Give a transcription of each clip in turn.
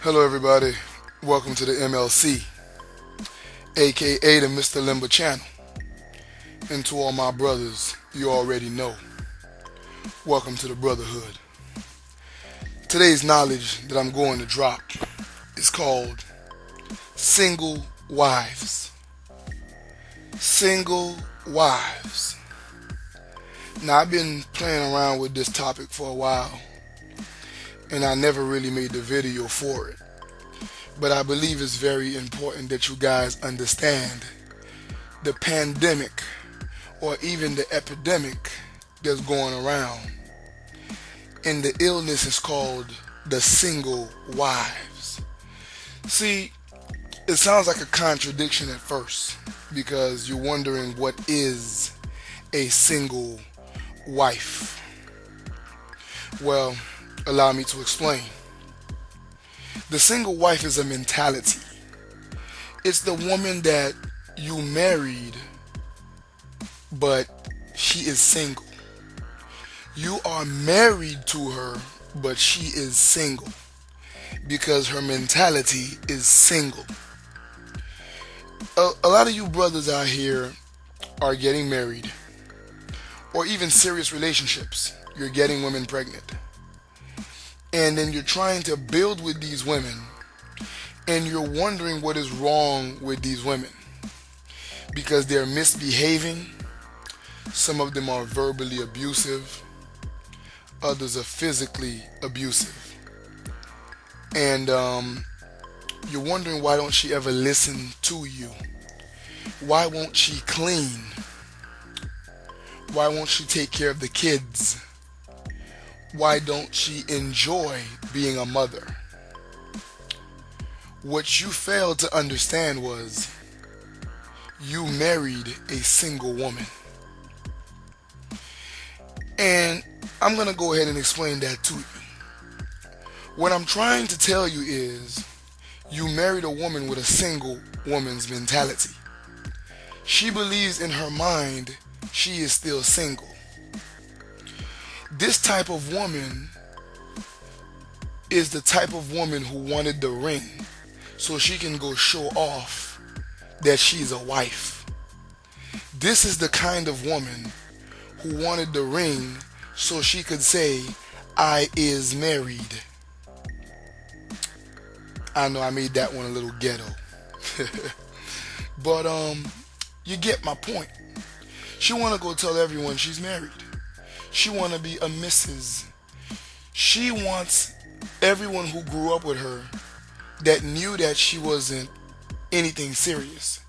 Hello, everybody. Welcome to the MLC, aka the Mr. Limber channel. And to all my brothers, you already know. Welcome to the Brotherhood. Today's knowledge that I'm going to drop is called Single Wives. Single Wives. Now, I've been playing around with this topic for a while, and I never really made the video for it. But I believe it's very important that you guys understand the pandemic or even the epidemic that's going around. And the illness is called the single wives. See, it sounds like a contradiction at first because you're wondering what is a single wife. Well, allow me to explain. The single wife is a mentality. It's the woman that you married, but she is single. You are married to her, but she is single because her mentality is single. A lot of you brothers out here are getting married or even serious relationships. You're getting women pregnant. And then you're trying to build with these women, and you're wondering what is wrong with these women because they're misbehaving. Some of them are verbally abusive, others are physically abusive. And you're wondering, why don't she ever listen to you? Why won't she clean? Why won't she take care of the kids? Why don't she enjoy being a mother? What you failed to understand was you married a single woman. And I'm going to go ahead and explain that to you. What I'm trying to tell you is you married a woman with a single woman's mentality. She believes in her mind she is still single. This type of woman is the type of woman who wanted the ring so she can go show off that she's a wife. This is the kind of woman who wanted the ring so she could say, I is married. I know I made that one a little ghetto. But you get my point. She want to go tell everyone she's married. She want to be a missus. She wants everyone who grew up with her, that knew that she wasn't anything serious,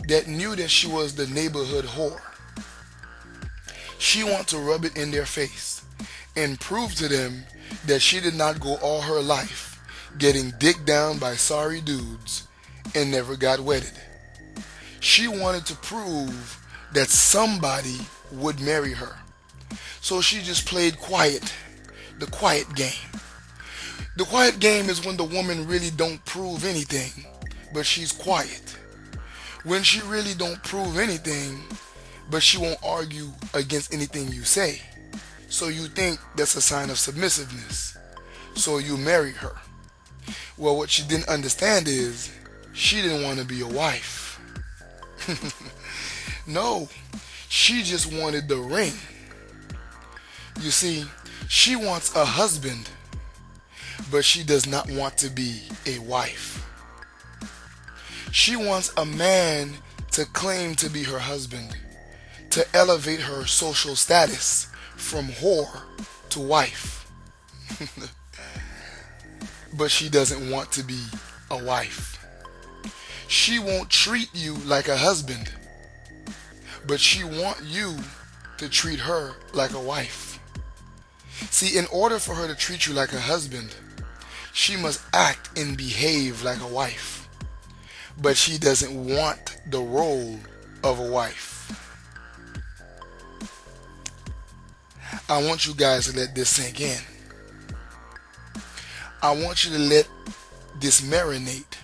that knew that she was the neighborhood whore. She wants to rub it in their face and prove to them that she did not go all her life getting dicked down by sorry dudes and never got wedded. She wanted to prove that somebody would marry her. So she just played quiet, the quiet game. The quiet game is when the woman really don't prove anything, but she's quiet. When she really don't prove anything, but she won't argue against anything you say. So you think that's a sign of submissiveness. So you marry her. Well, what she didn't understand is she didn't want to be a wife. No, she just wanted the ring. You see, she wants a husband, but she does not want to be a wife. She wants a man to claim to be her husband, to elevate her social status from whore to wife. But she doesn't want to be a wife. She won't treat you like a husband, but she wants you to treat her like a wife. See, in order for her to treat you like a husband, she must act and behave like a wife. But she doesn't want the role of a wife. I want you guys to let this sink in. I want you to let this marinate.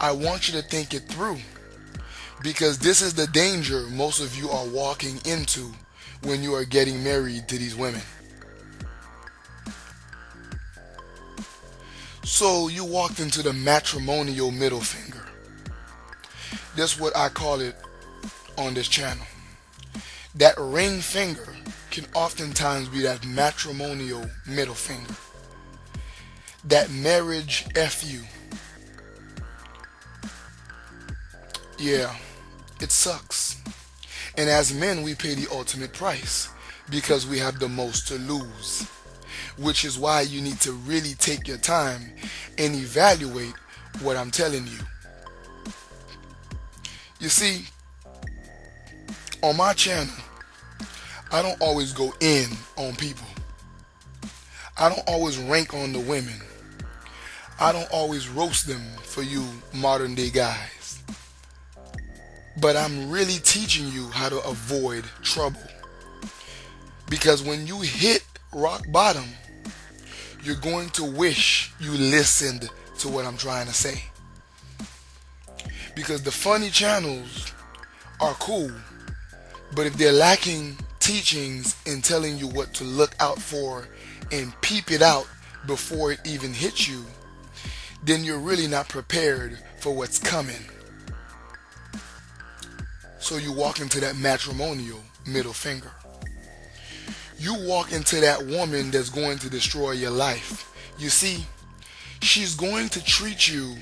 I want you to think it through. Because this is the danger most of you are walking into when you are getting married to these women. So you walked into the matrimonial middle finger. That's what I call it on this channel. That ring finger can oftentimes be that matrimonial middle finger. That marriage FU. Yeah, it sucks. And as men, we pay the ultimate price because we have the most to lose. Which is why you need to really take your time and evaluate what I'm telling you. You see, on my channel, I don't always go in on people. I don't always rank on the women. I don't always roast them for you modern day guys. But I'm really teaching you how to avoid trouble. Because when you hit rock bottom, you're going to wish you listened to what I'm trying to say. Because the funny channels are cool, but if they're lacking teachings and telling you what to look out for and peep it out before it even hits you, then you're really not prepared for what's coming. So you walk into that matrimonial middle finger. You walk into that woman that's going to destroy your life. You see, she's going to treat you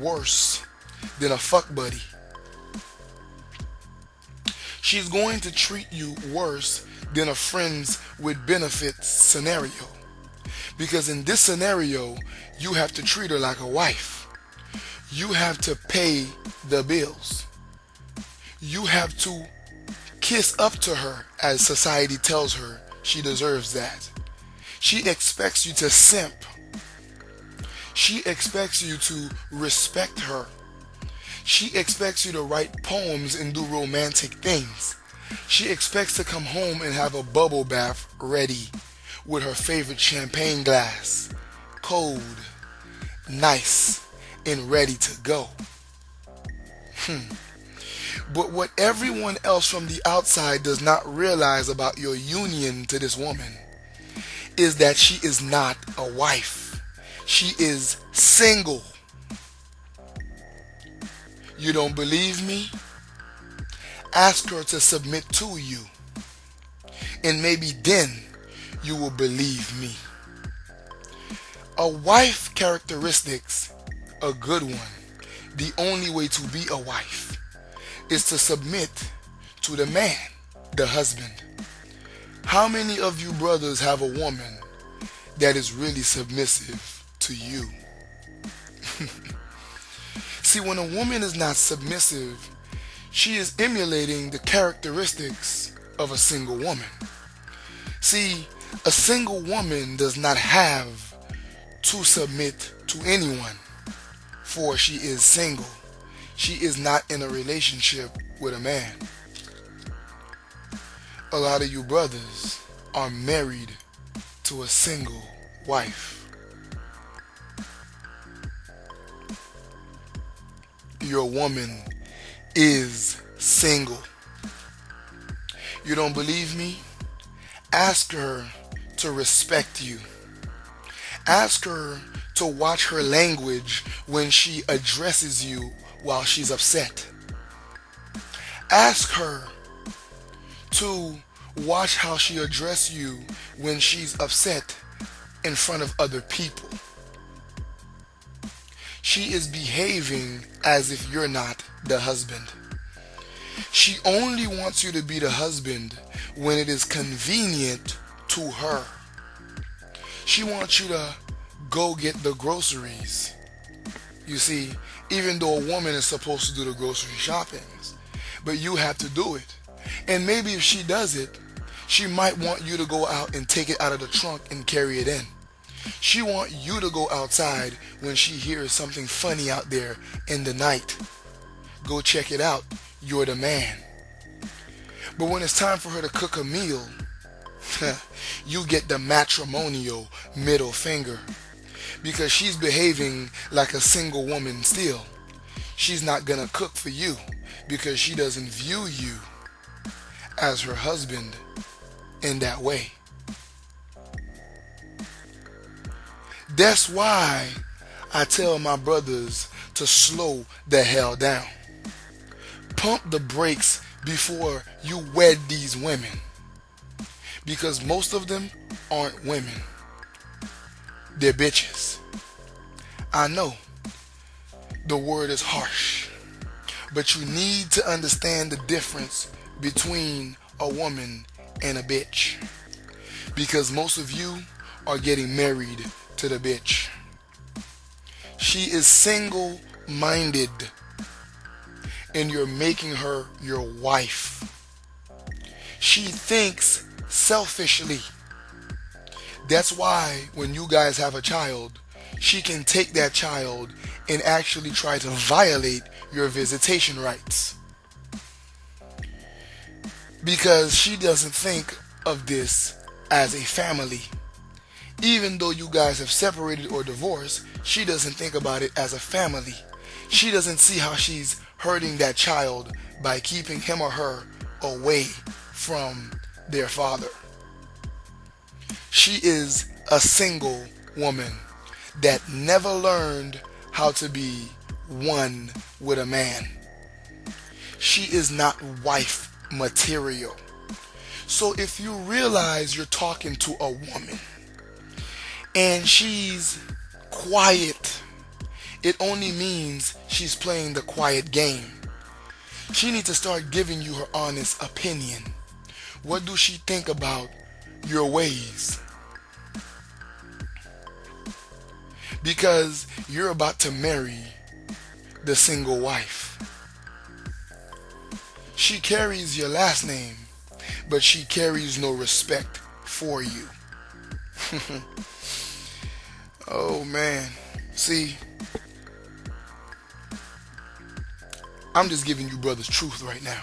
worse than a fuck buddy. She's going to treat you worse than a friends with benefits scenario. Because in this scenario, you have to treat her like a wife. You have to pay the bills. You have to kiss up to her as society tells her she deserves that. She expects you to simp. She expects you to respect her. She expects you to write poems and do romantic things. She expects to come home and have a bubble bath ready with her favorite champagne glass, cold, nice, and ready to go. But what everyone else from the outside does not realize about your union to this woman is that she is not a wife. She is single. You don't believe me? Ask her to submit to you. And maybe then you will believe me. A wife characteristics, a good one. The only way to be a wife is to submit to the man, the husband. How many of you brothers have a woman that is really submissive to you? See, when a woman is not submissive, she is emulating the characteristics of a single woman. See, a single woman does not have to submit to anyone, for she is single. She is not in a relationship with a man. A lot of you brothers are married to a single wife. Your woman is single. You don't believe me? Ask her to respect you. Ask her to watch her language when she addresses you while she's upset. Ask her to watch how she addresses you when she's upset in front of other people. She is behaving as if you're not the husband. She only wants you to be the husband when it is convenient to her. She wants you to go get the groceries. You see, even though a woman is supposed to do the grocery shoppings, but you have to do it. And maybe if she does it, she might want you to go out and take it out of the trunk and carry it in. She wants you to go outside when she hears something funny out there in the night. Go check it out. You're the man. But when it's time for her to cook a meal, you get the matrimonial middle finger. Because she's behaving like a single woman still. She's not gonna cook for you because she doesn't view you as her husband in that way. That's why I tell my brothers to slow the hell down. Pump the brakes before you wed these women. Because most of them aren't women, they're bitches. I know the word is harsh, but you need to understand the difference between a woman and a bitch. Because most of you are getting married to the bitch. She is single minded and you're making her your wife. She thinks selfishly. That's why when you guys have a child, she can take that child and actually try to violate your visitation rights. Because she doesn't think of this as a family. Even though you guys have separated or divorced, she doesn't think about it as a family. She doesn't see how she's hurting that child by keeping him or her away from their father. She is a single woman that never learned how to be one with a man. She is not wife material. So if you realize you're talking to a woman and she's quiet, it only means she's playing the quiet game. She needs to start giving you her honest opinion. What does she think about your ways? Because you're about to marry the single wife. She carries your last name, but she carries no respect for you. Oh man. See, I'm just giving you brothers truth right now.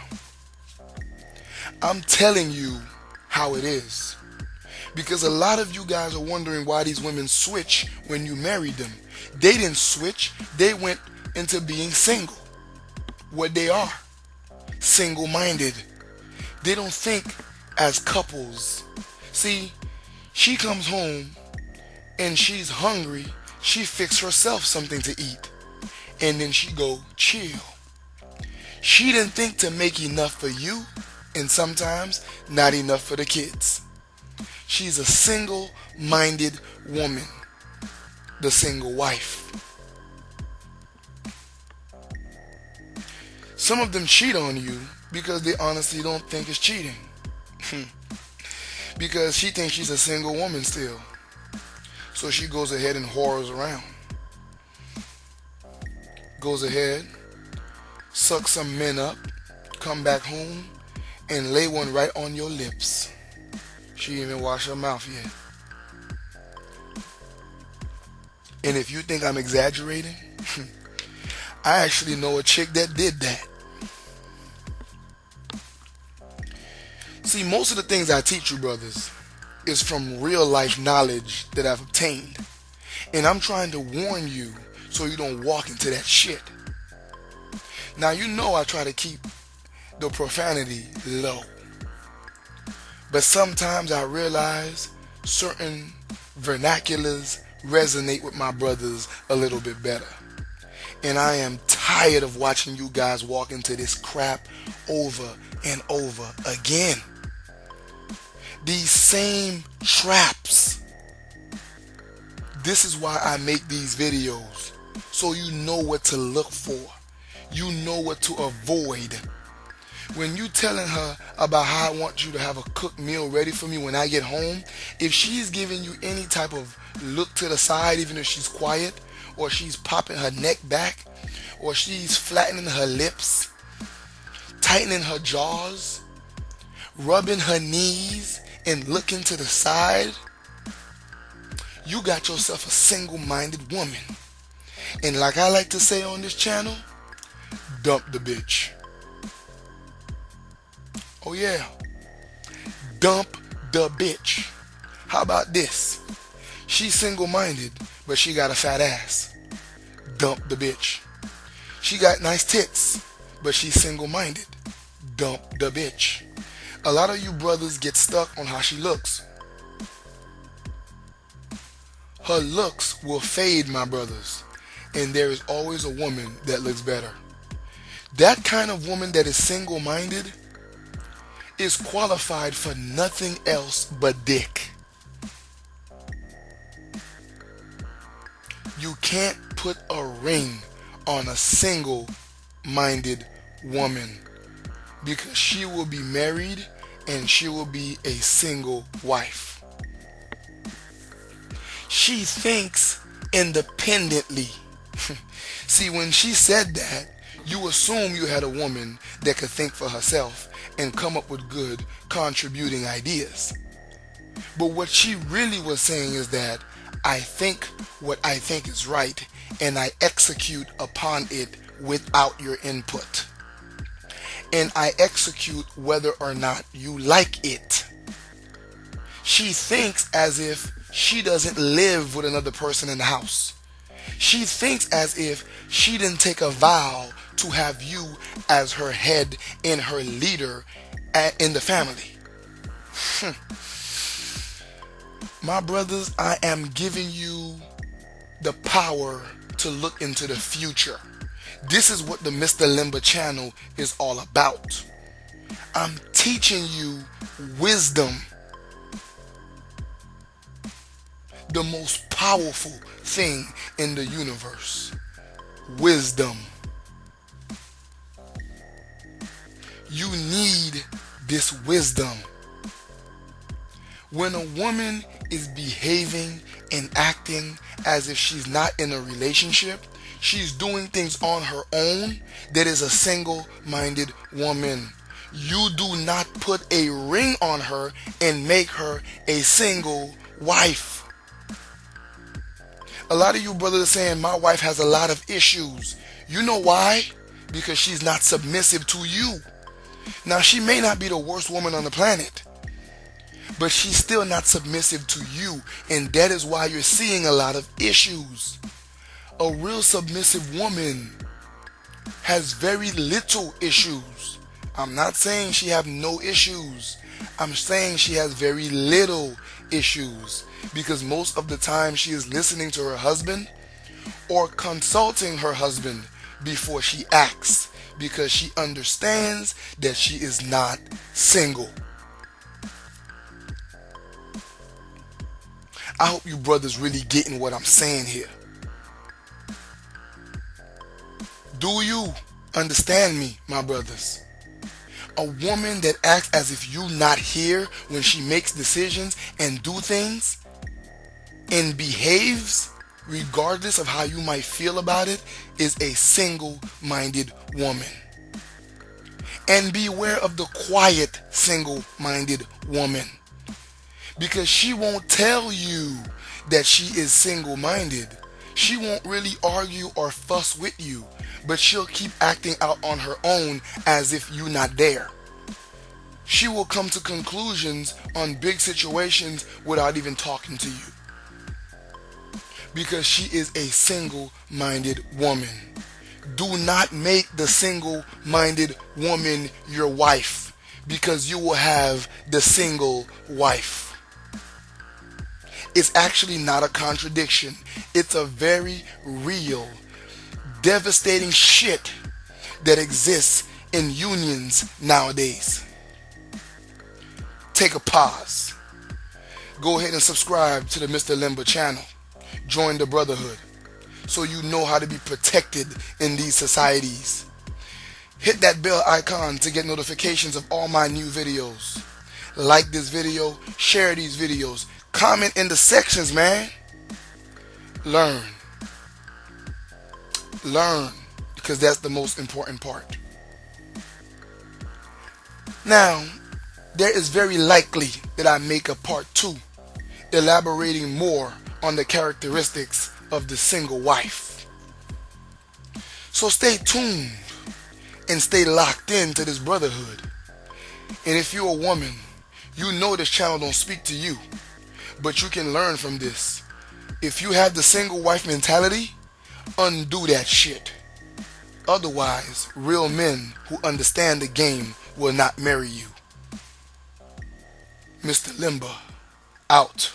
I'm telling you how it is. Because a lot of you guys are wondering why these women switch when you married them. They didn't switch. They went into being single. What they are. Single-minded. They don't think as couples. See, she comes home and she's hungry. She fix herself something to eat. And then she go chill. She didn't think to make enough for you, and sometimes not enough for the kids. She's a single-minded woman, the single wife. Some of them cheat on you because they honestly don't think it's cheating. Because she thinks she's a single woman still. So she goes ahead and whores around. Goes ahead, suck some men up, come back home, and lay one right on your lips. She didn't even wash her mouth yet. And if you think I'm exaggerating, I actually know a chick that did that. See, most of the things I teach you, brothers, is from real life knowledge that I've obtained. And I'm trying to warn you so you don't walk into that shit. Now, you know I try to keep the profanity low. But sometimes I realize certain vernaculars resonate with my brothers a little bit better. And I am tired of watching you guys walk into this crap over and over again. These same traps. This is why I make these videos. So you know what to look for. You know what to avoid. When you telling her about how I want you to have a cooked meal ready for me when I get home, if she's giving you any type of look to the side, even if she's quiet, or she's popping her neck back, or she's flattening her lips, tightening her jaws, rubbing her knees, and looking to the side, you got yourself a single-minded woman. And like I like to say on this channel, dump the bitch. Oh yeah, dump the bitch. How about this? She's single-minded, but she got a fat ass. Dump the bitch. She got nice tits, but she's single-minded. Dump the bitch. A lot of you brothers get stuck on how she looks. Her looks will fade, my brothers, and there is always a woman that looks better. That kind of woman that is single-minded is qualified for nothing else but dick. You can't put a ring on a single-minded woman because she will be married and she will be a single wife. She thinks independently. See, when she said that, you assume you had a woman that could think for herself and come up with good contributing ideas. But what she really was saying is that I think what I think is right and I execute upon it without your input. And I execute whether or not you like it. She thinks as if she doesn't live with another person in the house. She thinks as if she didn't take a vow to have you as her head and her leader in the family. My brothers, I am giving you the power to look into the future. This is what the Mr. Limba channel is all about. I'm teaching you wisdom. The most powerful thing in the universe. Wisdom. You need this wisdom. When a woman is behaving and acting as if she's not in a relationship, she's doing things on her own, that is a single-minded woman. You do not put a ring on her and make her a single wife. A lot of you brothers are saying, my wife has a lot of issues. You know why? Because she's not submissive to you. Now, she may not be the worst woman on the planet, but she's still not submissive to you, and that is why you're seeing a lot of issues. A real submissive woman has very little issues. I'm not saying she have no issues. I'm saying she has very little issues, because most of the time she is listening to her husband or consulting her husband before she acts, because she understands that she is not single. I hope you brothers really getting what I'm saying here. Do you understand me, my brothers? A woman that acts as if you not here when she makes decisions and do things and behaves regardless of how you might feel about it is a single-minded woman. And beware of the quiet single-minded woman, because she won't tell you that she is single-minded. She won't really argue or fuss with you, but she'll keep acting out on her own as if you're not there. She will come to conclusions on big situations without even talking to you, because she is a single-minded woman. Do not make the single-minded woman your wife, because you will have the single wife. It's actually not a contradiction. It's a very real, devastating shit that exists in unions nowadays. Take a pause. Go ahead and subscribe to the Mr. Limba channel. Join the brotherhood so you know how to be protected in these societies. Hit that bell icon to get notifications of all my new videos. Like this video, share these videos, comment in the sections, man. Learn, because that's the most important part. Now, there is very likely that I make a part 2, elaborating more on the characteristics of the single wife. So stay tuned and stay locked into this brotherhood. And if you're a woman, you know this channel don't speak to you, but you can learn from this. If you have the single wife mentality, undo that shit. Otherwise, real men who understand the game will not marry you. Mr. Limba, out.